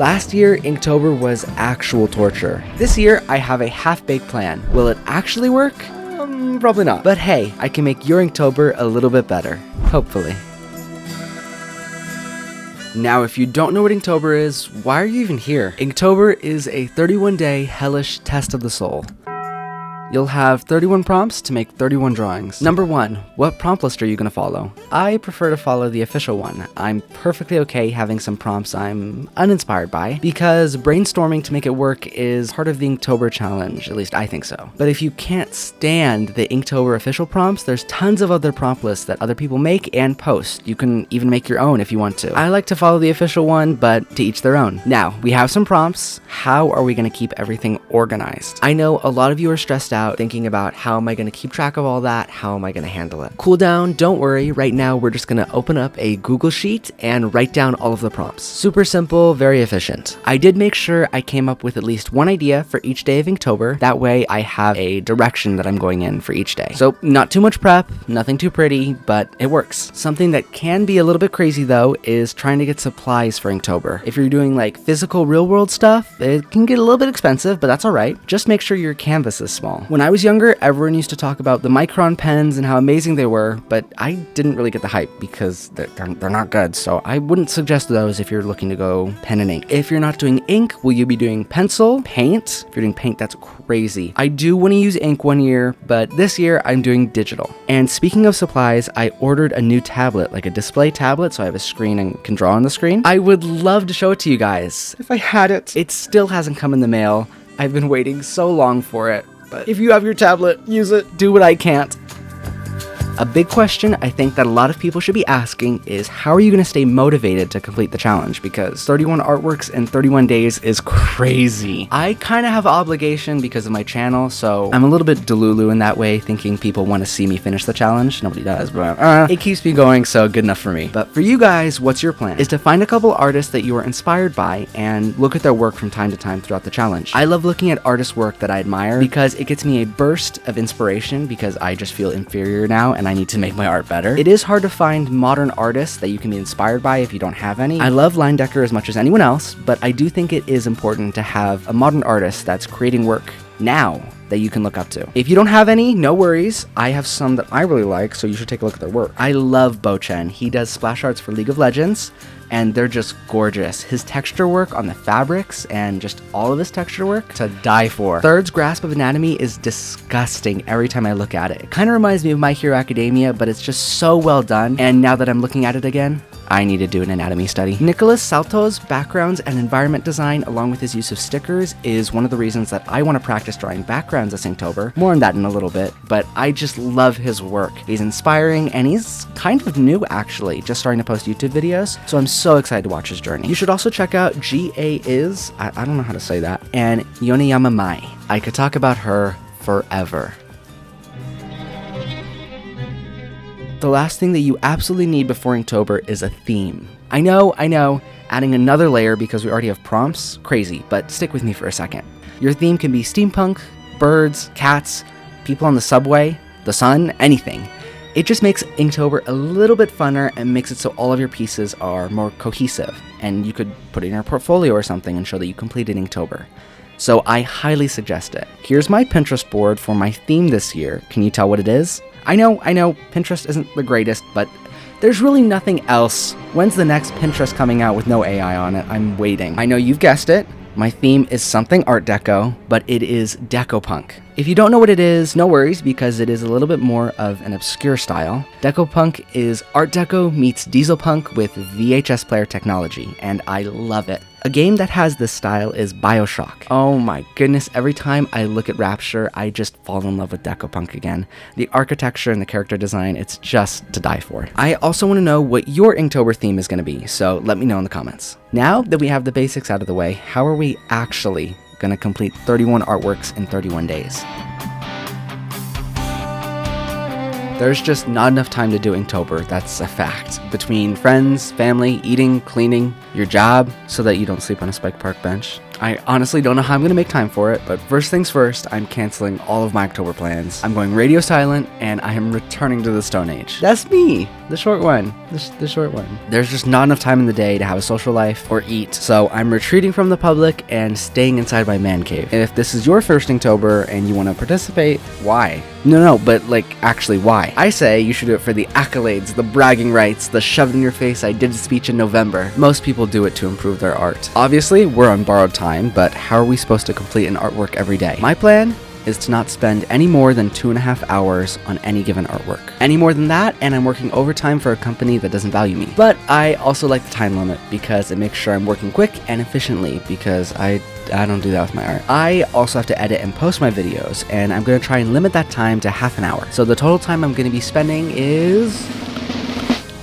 Last year, Inktober was actual torture. This year, I have a half-baked plan. Will it actually work? Probably not. But hey, I can make your Inktober a little bit better. Hopefully. Now, if you don't know what Inktober is, why are you even here? Inktober is a 31-day hellish test of the soul. You'll have 31 prompts to make 31 drawings. Number 1, what prompt list are you gonna follow? I prefer to follow the official one. I'm perfectly okay having some prompts I'm uninspired by, because brainstorming to make it work is part of the Inktober challenge, at least I think so. But if you can't stand the Inktober official prompts, there's tons of other prompt lists that other people make and post. You can even make your own if you want to. I like to follow the official one, but to each their own. Now, we have some prompts. How are we gonna keep everything organized? I know a lot of you are stressed out thinking about how am I going to keep track of all that, how am I going to handle it. Cool down, don't worry, right now we're just going to open up a Google Sheet and write down all of the prompts. Super simple, very efficient. I did make sure I came up with at least one idea for each day of Inktober, that way I have a direction that I'm going in for each day. So not too much prep, nothing too pretty, but it works. Something that can be a little bit crazy though is trying to get supplies for Inktober. If you're doing like physical real world stuff, it can get a little bit expensive, but that's alright. Just make sure your canvas is small. When I was younger, everyone used to talk about the Micron pens and how amazing they were, but I didn't really get the hype because they're not good, so I wouldn't suggest those if you're looking to go pen and ink. If you're not doing ink, will you be doing pencil, paint? If you're doing paint, that's crazy. I do want to use ink one year, but this year I'm doing digital. And speaking of supplies, I ordered a new tablet, like a display tablet, so I have a screen and can draw on the screen. I would love to show it to you guys if I had it. It still hasn't come in the mail. I've been waiting so long for it. But if you have your tablet, use it. Do what I can't. A big question I think that a lot of people should be asking is how are you going to stay motivated to complete the challenge? Because 31 artworks in 31 days is crazy. I kind of have an obligation because of my channel, so I'm a little bit delulu in that way, thinking people want to see me finish the challenge. Nobody does, but it keeps me going, so good enough for me. But for you guys, what's your plan? Is to find a couple artists that you are inspired by and look at their work from time to time throughout the challenge. I love looking at artists' work that I admire because it gets me a burst of inspiration because I just feel inferior now and I need to make my art better. It is hard to find modern artists that you can be inspired by if you don't have any. I love Line Decker as much as anyone else, but I do think it is important to have a modern artist that's creating work now that you can look up to. If you don't have any, no worries. I have some that I really like, so you should take a look at their work. I love Bo Chen. He does splash arts for League of Legends, and they're just gorgeous. His texture work on the fabrics and just all of his texture work to die for. Third's grasp of anatomy is disgusting every time I look at it. It kind of reminds me of My Hero Academia, but it's just so well done, and now that I'm looking at it again, I need to do an anatomy study. Nicholas Salto's backgrounds and environment design, along with his use of stickers, is one of the reasons that I want to practice drawing backgrounds this Inktober. More on that in a little bit, but I just love his work. He's inspiring, and he's kind of new actually, just starting to post YouTube videos, so I'm so excited to watch his journey. You should also check out G.A.Is, I don't know how to say that, and Yoneyama Mai. I could talk about her forever. The last thing that you absolutely need before Inktober is a theme. I know, adding another layer because we already have prompts, crazy, but stick with me for a second. Your theme can be steampunk, birds, cats, people on the subway, the sun, anything. It just makes Inktober a little bit funner and makes it so all of your pieces are more cohesive, and you could put it in your portfolio or something and show that you completed Inktober. So I highly suggest it. Here's my Pinterest board for my theme this year. Can you tell what it is? I know, Pinterest isn't the greatest, but there's really nothing else. When's the next Pinterest coming out with no AI on it? I'm waiting. I know you've guessed it. My theme is something Art Deco, but it is Decopunk. If you don't know what it is, no worries, because it is a little bit more of an obscure style. Decopunk is Art Deco meets Dieselpunk with VHS player technology, and I love it. A game that has this style is BioShock. Oh my goodness, every time I look at Rapture, I just fall in love with Decopunk again. The architecture and the character design, it's just to die for. I also want to know what your Inktober theme is going to be, so let me know in the comments. Now that we have the basics out of the way, how are we actually going to complete 31 artworks in 31 days? There's just not enough time to do Inktober, that's a fact. Between friends, family, eating, cleaning, your job, so that you don't sleep on a Spike Park bench. I honestly don't know how I'm gonna make time for it, but first things first, I'm canceling all of my October plans. I'm going radio silent, and I am returning to the Stone Age. That's me, the short one, the short one. There's just not enough time in the day to have a social life or eat, so I'm retreating from the public and staying inside my man cave. And if this is your first Inktober and you want to participate, why? No, but actually why? I say you should do it for the accolades, the bragging rights, the shoved in your face I did speech in November. Most people do it to improve their art. Obviously, we're on borrowed time, but how are we supposed to complete an artwork every day? My plan is to not spend any more than 2.5 hours on any given artwork. Any more than that, and I'm working overtime for a company that doesn't value me. But I also like the time limit because it makes sure I'm working quick and efficiently, because I don't do that with my art. I also have to edit and post my videos, and I'm gonna try and limit that time to half an hour. So the total time I'm gonna be spending is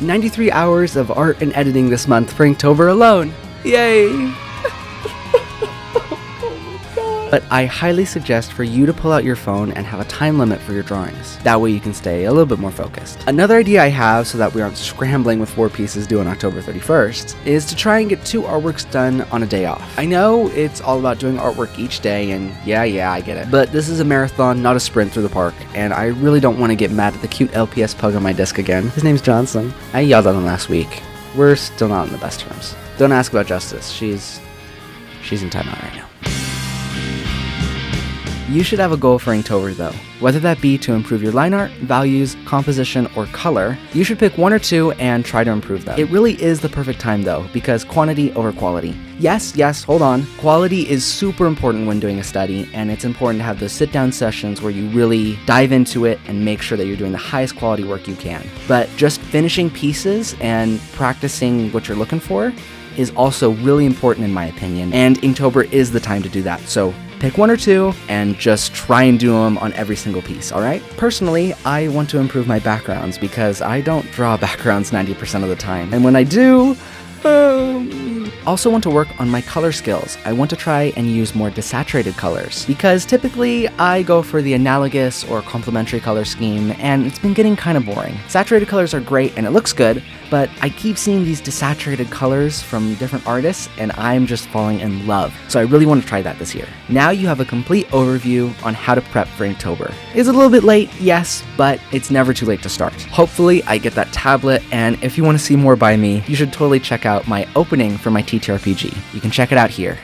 93 hours of art and editing this month for Inktober alone. Yay! But I highly suggest for you to pull out your phone and have a time limit for your drawings. That way you can stay a little bit more focused. Another idea I have, so that we aren't scrambling with 4 pieces due on October 31st, is to try and get 2 artworks done on a day off. I know it's all about doing artwork each day, and yeah, I get it. But this is a marathon, not a sprint through the park, and I really don't want to get mad at the cute LPS pug on my desk again. His name's Johnson. I yelled at him last week. We're still not on the best terms. Don't ask about Justice. She's in timeout right now. You should have a goal for Inktober though. Whether that be to improve your line art, values, composition, or color, you should pick 1 or 2 and try to improve them. It really is the perfect time though, because quantity over quality. Yes, hold on. Quality is super important when doing a study, and it's important to have those sit-down sessions where you really dive into it and make sure that you're doing the highest quality work you can. But just finishing pieces and practicing what you're looking for is also really important in my opinion, and Inktober is the time to do that. So pick 1 or 2 and just try and do them on every single piece, alright? Personally, I want to improve my backgrounds because I don't draw backgrounds 90% of the time. And when I do, also want to work on my color skills. I want to try and use more desaturated colors, because typically I go for the analogous or complementary color scheme, and it's been getting kind of boring. Saturated colors are great and it looks good, but I keep seeing these desaturated colors from different artists and I'm just falling in love. So I really want to try that this year. Now you have a complete overview on how to prep for Inktober. Is it a little bit late? Yes, but it's never too late to start. Hopefully I get that tablet, and if you want to see more by me, you should totally check out my opening for my TTRPG. You can check it out here.